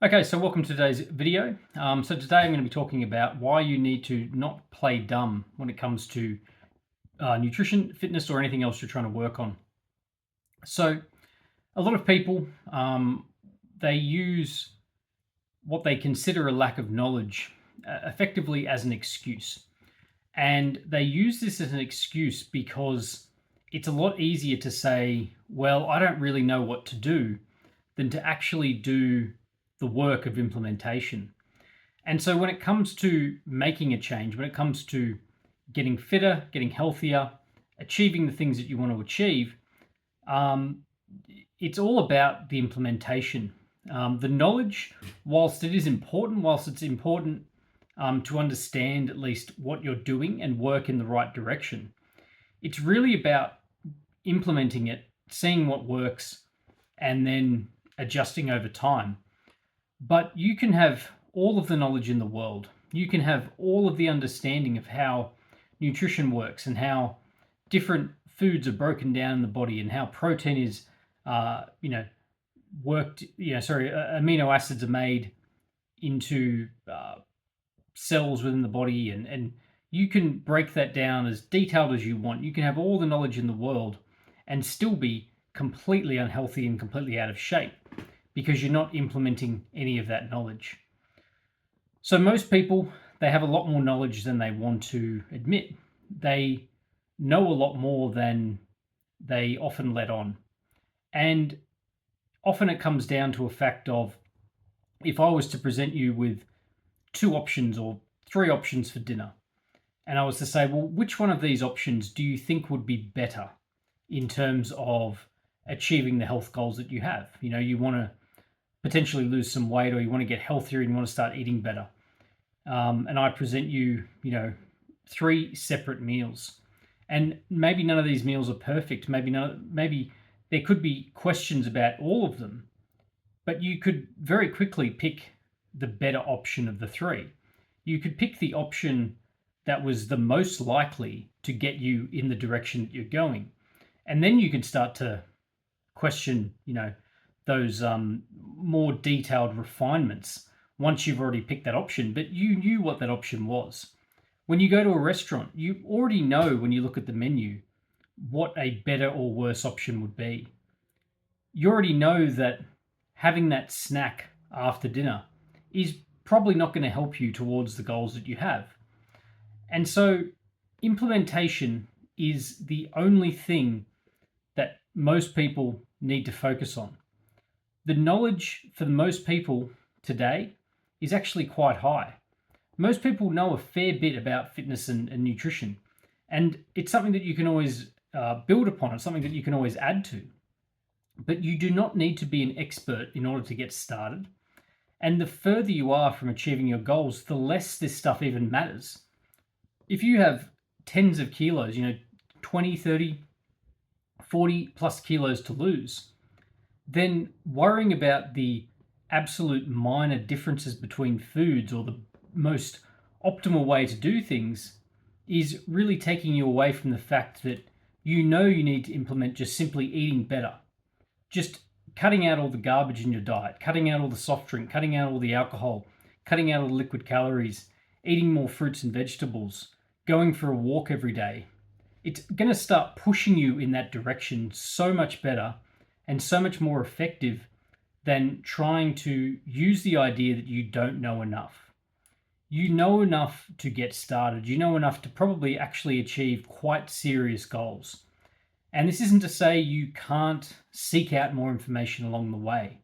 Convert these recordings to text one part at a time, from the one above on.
Okay, so welcome to today's video. So today I'm going to be talking about why you need to not play dumb when it comes to nutrition, fitness, or anything else you're trying to work on. So a lot of people, they use what they consider a lack of knowledge effectively as an excuse. And they use this as an excuse because it's a lot easier to say, well, I don't really know what to do, than to actually do the work of implementation. And so when it comes to making a change, when it comes to getting fitter, getting healthier, achieving the things that you want to achieve, um, it's all about the implementation. The knowledge, whilst it's important to understand at least what you're doing and work in the right direction, it's really about implementing it, seeing what works, and then adjusting over time. But you can have all of the knowledge in the world. You can have all of the understanding of how nutrition works and how different foods are broken down in the body and how protein is, uh, you know, amino acids are made into cells within the body, and you can break that down as detailed as you want. You can have all the knowledge in the world and still be completely unhealthy and completely out of shape because you're not implementing any of that knowledge. So most people, they have a lot more knowledge than they want to admit. They know a lot more than they often let on. And often it comes down to a fact of, if I was to present you with two options or three options for dinner, and I was to say, well, which one of these options do you think would be better in terms of achieving the health goals that you have? You want to potentially lose some weight, or you want to get healthier and you want to start eating better. And I present you, three separate meals, and maybe none of these meals are perfect. Maybe there could be questions about all of them, but you could very quickly pick the better option of the three. You could pick the option that was the most likely to get you in the direction that you're going, and then you could start to question, those more detailed refinements once you've already picked that option, but you knew what that option was. When you go to a restaurant, you already know when you look at the menu what a better or worse option would be. You already know that having that snack after dinner is probably not going to help you towards the goals that you have. And so, implementation is the only thing that most people need to focus on. The knowledge for most people today is actually quite high. Most people know a fair bit about fitness and nutrition, and it's something that you can always build upon. It's something that you can always add to. But you do not need to be an expert in order to get started. And the further you are from achieving your goals, the less this stuff even matters. If you have tens of kilos, 20, 30, 40 plus kilos to lose, then worrying about the absolute minor differences between foods or the most optimal way to do things is really taking you away from the fact that you need to implement just simply eating better. Just cutting out all the garbage in your diet, cutting out all the soft drink, cutting out all the alcohol, cutting out all the liquid calories, eating more fruits and vegetables, going for a walk every day. It's going to start pushing you in that direction so much better and so much more effective than trying to use the idea that you don't know enough. You know enough to get started. You know enough to probably actually achieve quite serious goals. And this isn't to say you can't seek out more information along the way,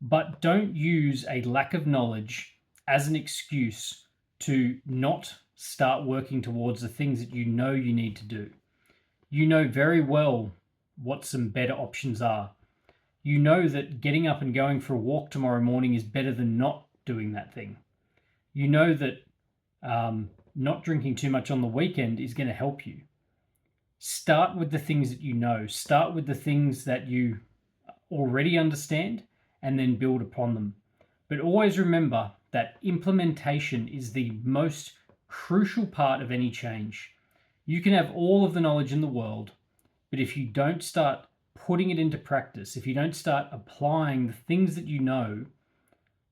but don't use a lack of knowledge as an excuse to not start working towards the things that you know you need to do. You know very well what some better options are. You know that getting up and going for a walk tomorrow morning is better than not doing that thing. You know that not drinking too much on the weekend is going to help you. Start with the things that you know. Start with the things that you already understand and then build upon them. But always remember that implementation is the most crucial part of any change. You can have all of the knowledge in the world, but if you don't start putting it into practice, if you don't start applying the things that you know,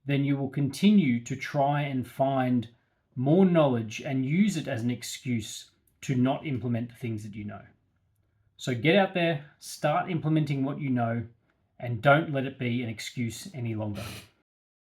then you will continue to try and find more knowledge and use it as an excuse to not implement the things that you know. So get out there, start implementing what you know, and don't let it be an excuse any longer.